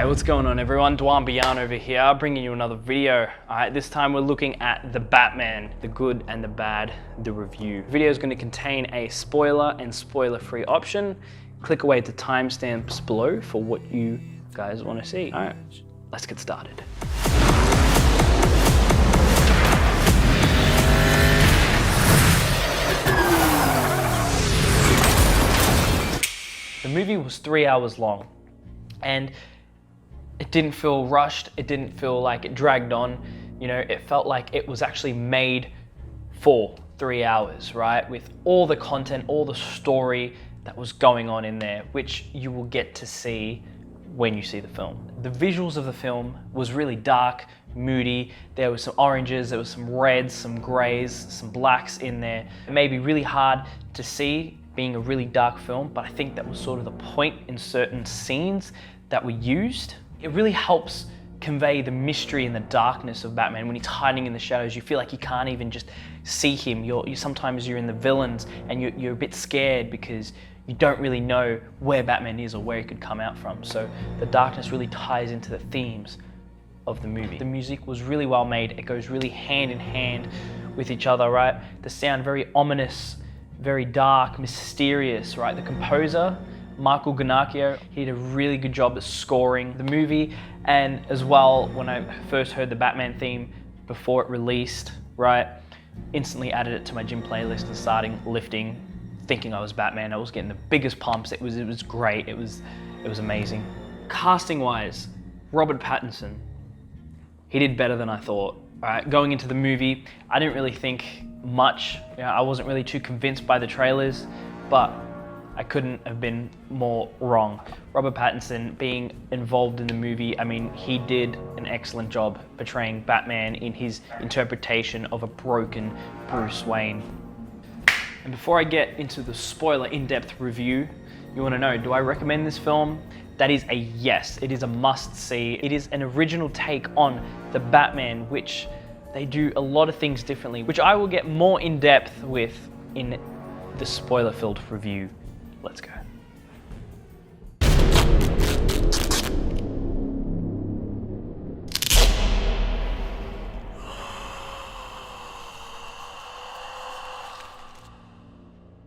Alright, what's going on everyone? Duanbiyan over here, bringing you another video. Alright, this time we're looking at The Batman, the good and the bad, the review. The video is going to contain a spoiler and spoiler-free option. Click away to timestamps below for what you guys want to see. Alright, let's get started. The movie was 3 hours long, and it didn't feel rushed. It didn't feel like it dragged on. You know, it felt like it was actually made for 3 hours, right? With all the content, all the story that was going on in there, which you will get to see when you see the film. The visuals of the film was really dark, moody. There was some oranges, there was some reds, some grays, some blacks in there. It may be really hard to see being a really dark film, but I think that was sort of the point in certain scenes that were used. It really helps convey the mystery and the darkness of Batman. When he's hiding in the shadows, you feel like you can't even just see him. Sometimes you're in the villains and you're a bit scared because you don't really know where Batman is or where he could come out from. So the darkness really ties into the themes of the movie. The music was really well made. It goes really hand in hand with each other, right? The sound very ominous, very dark, mysterious, right? The composer, Giacchino, he did a really good job at scoring the movie. And as well, when I first heard the Batman theme before it released, right, instantly added it to my gym playlist and starting lifting, thinking I was Batman. I was getting the biggest pumps. It was great. It was amazing. Casting wise, Robert Pattinson, he did better than I thought. Right, going into the movie, I didn't really think much. You know, I wasn't really too convinced by the trailers, but I couldn't have been more wrong. Robert Pattinson being involved in the movie, I mean, he did an excellent job portraying Batman in his interpretation of a broken Bruce Wayne. And before I get into the spoiler in-depth review, you want to know, do I recommend this film? That is a yes. It is a must-see. It is an original take on the Batman, which they do a lot of things differently, which I will get more in-depth with in the spoiler-filled review. Let's go.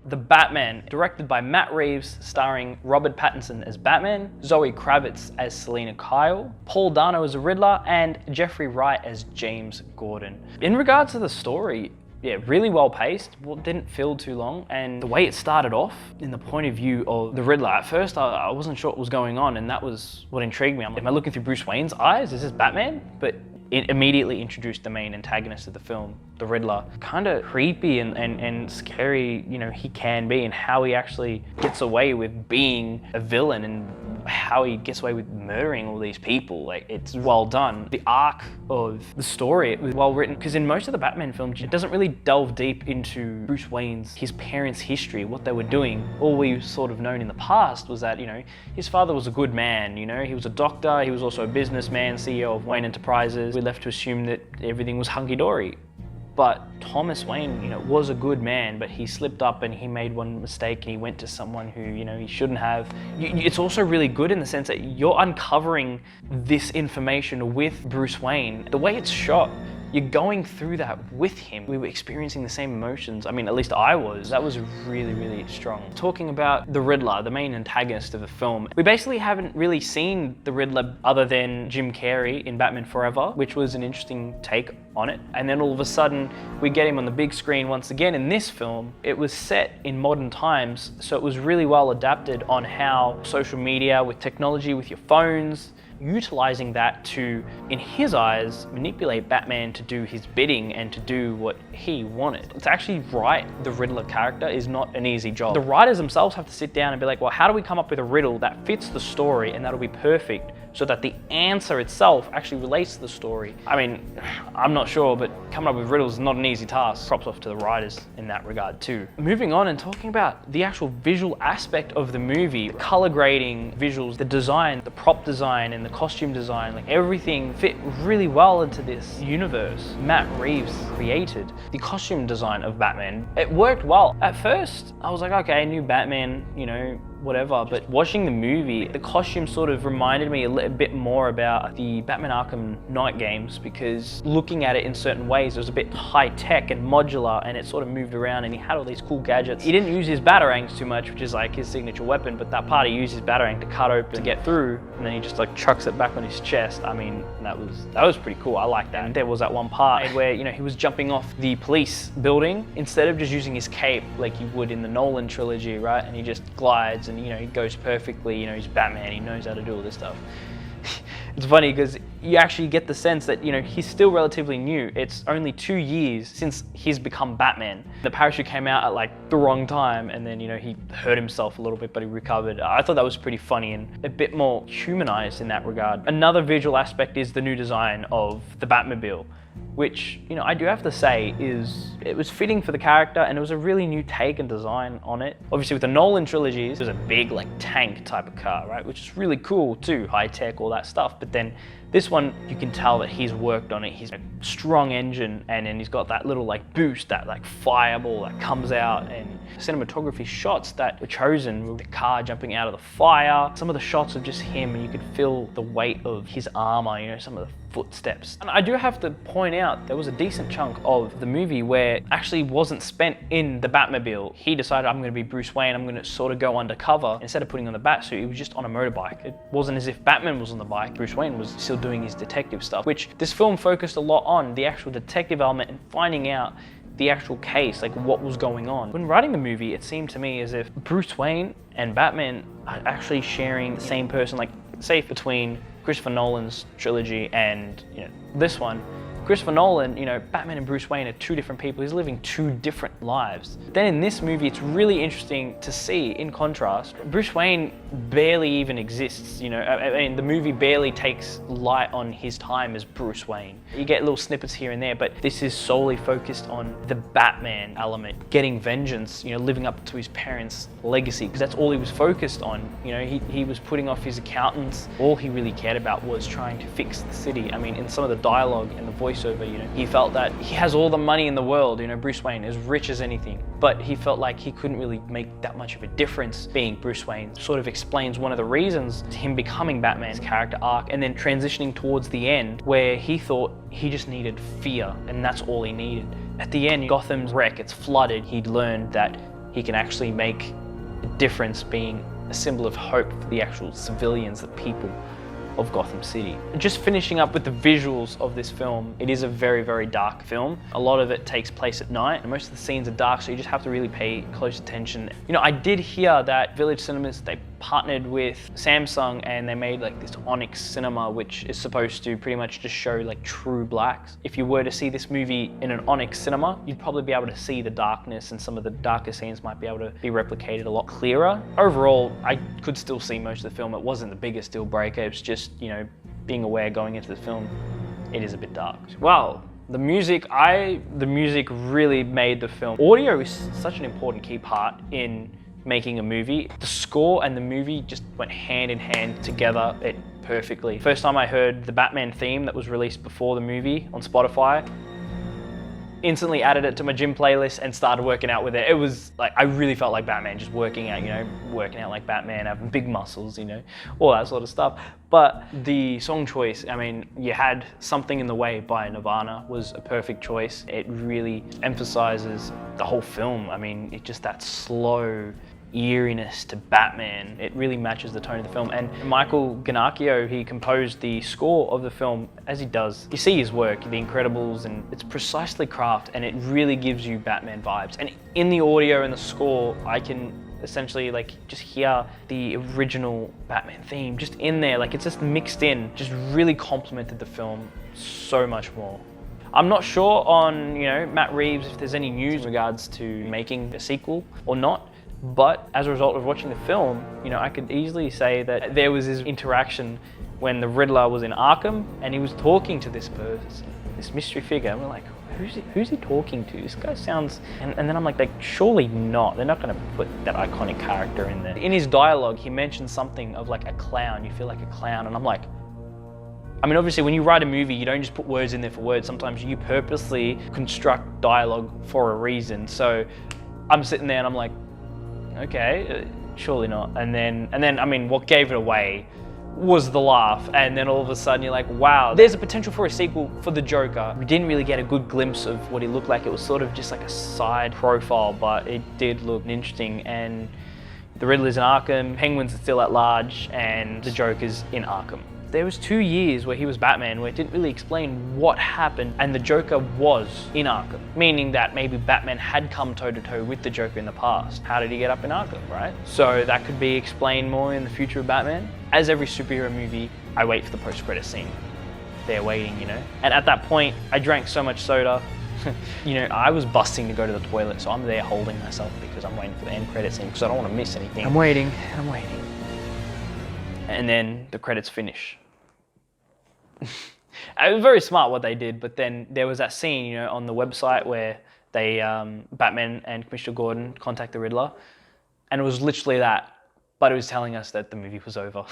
The Batman, directed by Matt Reeves, starring Robert Pattinson as Batman, Zoë Kravitz as Selina Kyle, Paul Dano as the Riddler, and Jeffrey Wright as James Gordon. In regards to the story, yeah, really well paced, didn't feel too long, and the way it started off in the point of view of the Riddler, at first I wasn't sure what was going on, and that was what intrigued me. Am I looking through Bruce Wayne's eyes? Is this Batman? But it immediately introduced the main antagonist of the film, the Riddler. Kind of creepy and scary, you know, he can be, and how he actually gets away with being a villain and how he gets away with murdering all these people. Like, it's well done. The arc of the story, it was well written, because in most of the Batman films, it doesn't really delve deep into Bruce Wayne's, his parents' history, what they were doing. All we've sort of known in the past was that, you know, his father was a good man, you know, he was a doctor, he was also a businessman, CEO of Wayne Enterprises. We're left to assume that everything was hunky-dory. But Thomas Wayne, you know, was a good man, but he slipped up and he made one mistake and he went to someone who, you know, he shouldn't have. It's also really good in the sense that you're uncovering this information with Bruce Wayne. The way it's shot, you're going through that with him. We were experiencing the same emotions. I mean, at least I was. That was really, really strong. Talking about the Riddler, the main antagonist of the film, we basically haven't really seen the Riddler other than Jim Carrey in Batman Forever, which was an interesting take on it. And then all of a sudden, we get him on the big screen once again in this film. It was set in modern times, so it was really well adapted on how social media, with technology, with your phones, utilizing that to, in his eyes, manipulate Batman to do his bidding and to do what he wanted. To actually write the Riddler character is not an easy job. The writers themselves have to sit down and be like, well, how do we come up with a riddle that fits the story and that'll be perfect so that the answer itself actually relates to the story? I mean, I'm not sure, but coming up with riddles is not an easy task. Props off to the writers in that regard too. Moving on and talking about the actual visual aspect of the movie, the color grading visuals, the design, the prop design and the costume design, like everything fit really well into this universe Matt Reeves created. The costume design of Batman, it worked well. At first, I was like, okay, new Batman, you know, whatever, but watching the movie, the costume sort of reminded me a little bit more about the Batman Arkham Knight games, because looking at it in certain ways, it was a bit high-tech and modular, and it sort of moved around, and he had all these cool gadgets. He didn't use his batarangs too much, which is like his signature weapon, but that part he used his batarang to cut open to get through, and then he just like chucks it back on his chest. I mean, that was pretty cool. I like that. And there was that one part where, you know, he was jumping off the police building instead of just using his cape like you would in the Nolan trilogy, right? And he just glides, and you know, he goes perfectly. You know, he's Batman. He knows how to do all this stuff. It's funny because you actually get the sense that, you know, he's still relatively new. It's only 2 years since he's become Batman. The parachute came out at like the wrong time, and then, you know, he hurt himself a little bit, but he recovered. I thought that was pretty funny and a bit more humanized in that regard. Another visual aspect is the new design of the Batmobile, which, you know, I do have to say it was fitting for the character, and it was a really new take and design on it. Obviously with the Nolan trilogies, it was a big like tank type of car, right? Which is really cool too, high tech, all that stuff. But then this one, you can tell that he's worked on it. He's a strong engine, and then he's got that little like boost, that like fireball that comes out, and cinematography shots that were chosen with the car jumping out of the fire. Some of the shots of just him, and you could feel the weight of his armor, you know, some of the footsteps. And I do have to point out, there was a decent chunk of the movie where actually wasn't spent in the Batmobile. He decided, I'm going to be Bruce Wayne, I'm going to sort of go undercover. Instead of putting on the Batsuit, he was just on a motorbike. It wasn't as if Batman was on the bike. Bruce Wayne was still doing his detective stuff, which this film focused a lot on, the actual detective element and finding out the actual case, like what was going on. When writing the movie, it seemed to me as if Bruce Wayne and Batman are actually sharing the same person. Like, say between Christopher Nolan's trilogy and, you know, this one, Christopher Nolan, you know, Batman and Bruce Wayne are two different people. He's living two different lives. Then in this movie, it's really interesting to see, in contrast, Bruce Wayne barely even exists, you know. I mean, the movie barely takes light on his time as Bruce Wayne. You get little snippets here and there, but this is solely focused on the Batman element, getting vengeance, you know, living up to his parents' legacy, because that's all he was focused on. You know, he was putting off his accountants. All he really cared about was trying to fix the city. I mean, in some of the dialogue and the voiceover, you know, he felt that he has all the money in the world, you know, Bruce Wayne, as rich as anything, but he felt like he couldn't really make that much of a difference being Bruce Wayne. Sort of explains one of the reasons to him becoming Batman's character arc, and then transitioning towards the end where he thought he just needed fear, and that's all he needed. At the end, Gotham's wreck, it's flooded. He'd learned that he can actually make a difference, being a symbol of hope for the actual civilians, the people of Gotham City. Just finishing up with the visuals of this film, it is a very, very dark film. A lot of it takes place at night, and most of the scenes are dark, so you just have to really pay close attention. You know, I did hear that Village Cinemas, they partnered with Samsung, and they made like this Onyx cinema, which is supposed to pretty much just show like true blacks. If you were to see this movie in an Onyx cinema, you'd probably be able to see the darkness, and some of the darker scenes might be able to be replicated a lot clearer. Overall, I could still see most of the film. It wasn't the biggest deal breaker. It was just, you know, being aware going into the film, it is a bit dark. Well, the music really made the film. Audio is such an important key part in making a movie. The score and the movie just went hand in hand together perfectly. First time I heard the Batman theme that was released before the movie on Spotify, instantly added it to my gym playlist and started working out with it. It was like, I really felt like Batman, just working out, you know, working out like Batman, having big muscles, you know, all that sort of stuff. But the song choice, I mean, you had Something in the Way by Nirvana was a perfect choice. It really emphasizes the whole film. I mean, it's just that slow eeriness to Batman. It really matches the tone of the film. And Michael Giacchino, he composed the score of the film, as he does. You see his work, The Incredibles, and it's precisely crafted, and it really gives you Batman vibes. And in the audio and the score, I can essentially like just hear the original Batman theme just in there, like it's just mixed in, just really complemented the film so much more. I'm not sure on, you know, Matt Reeves, if there's any news in regards to making a sequel or not. But as a result of watching the film, you know, I could easily say that there was this interaction when the Riddler was in Arkham and he was talking to this person, this mystery figure, and we're like, who's he talking to? This guy sounds... And then I'm like, surely not. They're not going to put that iconic character in there. In his dialogue, he mentioned something of like a clown. You feel like a clown. And I'm like, I mean, obviously, when you write a movie, you don't just put words in there for words. Sometimes you purposely construct dialogue for a reason. So I'm sitting there and I'm like, okay, surely not. And then, I mean, what gave it away was the laugh, and then all of a sudden you're like, wow, there's a potential for a sequel for the Joker. We didn't really get a good glimpse of what he looked like. It was sort of just like a side profile, but it did look interesting. And the Riddler's in Arkham, Penguin's still at large, and the Joker's in Arkham. There was 2 years where he was Batman where it didn't really explain what happened, and the Joker was in Arkham, meaning that maybe Batman had come toe-to-toe with the Joker in the past. How did he get up in Arkham, right? So that could be explained more in the future of Batman. As every superhero movie, I wait for the post-credit scene. They're waiting, you know? And at that point, I drank so much soda, you know, I was busting to go to the toilet, so I'm there holding myself because I'm waiting for the end credit scene because I don't want to miss anything. I'm waiting. And then the credits finish. It was very smart what they did, but then there was that scene, you know, on the website where they, Batman and Commissioner Gordon contact the Riddler, and it was literally that, but it was telling us that the movie was over.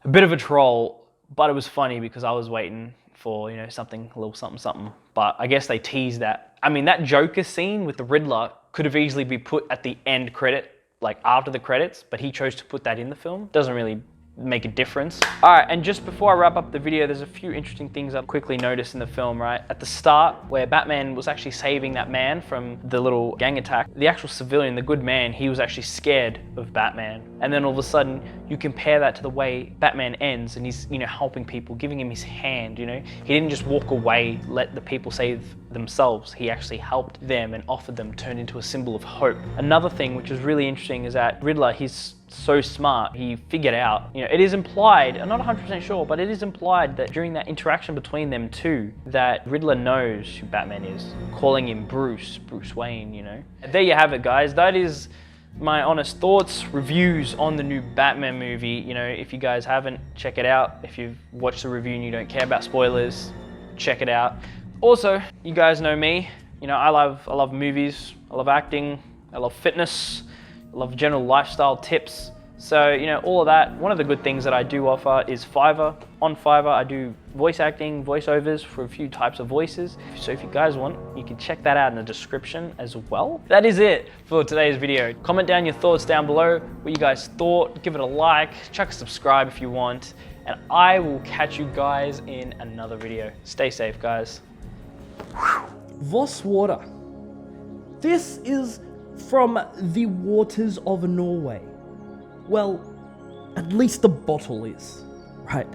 A bit of a troll, but it was funny because I was waiting for, you know, something, a little something, but I guess they teased that. I mean, that Joker scene with the Riddler could have easily been put at the end credit, like after the credits, but he chose to put that in the film. Doesn't really make a difference. All right, and just before I wrap up the video, there's a few interesting things I've quickly noticed in the film, right? At the start, where Batman was actually saving that man from the little gang attack, the actual civilian, the good man, he was actually scared of Batman. And then all of a sudden, you compare that to the way Batman ends, and he's, you know, helping people, giving him his hand, you know? He didn't just walk away, let the people save themselves. He actually helped them and offered them, turned into a symbol of hope. Another thing which is really interesting is that Riddler, he's so smart, he figured out, you know, it is implied, I'm not 100% sure, but it is implied that during that interaction between them two, that Riddler knows who Batman is, calling him Bruce Wayne, you know. And there you have it, guys. That is my honest thoughts, reviews on the new Batman movie. You know, if you guys haven't, check it out. If you've watched the review and you don't care about spoilers, check it out. Also, you guys know me, you know, I love movies, I love acting, I love fitness, I love general lifestyle tips. So, you know, all of that. One of the good things that I do offer is Fiverr. On Fiverr, I do voice acting, voiceovers for a few types of voices. So if you guys want, you can check that out in the description as well. That is it for today's video. Comment down your thoughts down below, what you guys thought. Give it a like, chuck a subscribe if you want. And I will catch you guys in another video. Stay safe, guys. Voss water. This is from the waters of Norway. Well, at least the bottle is, right?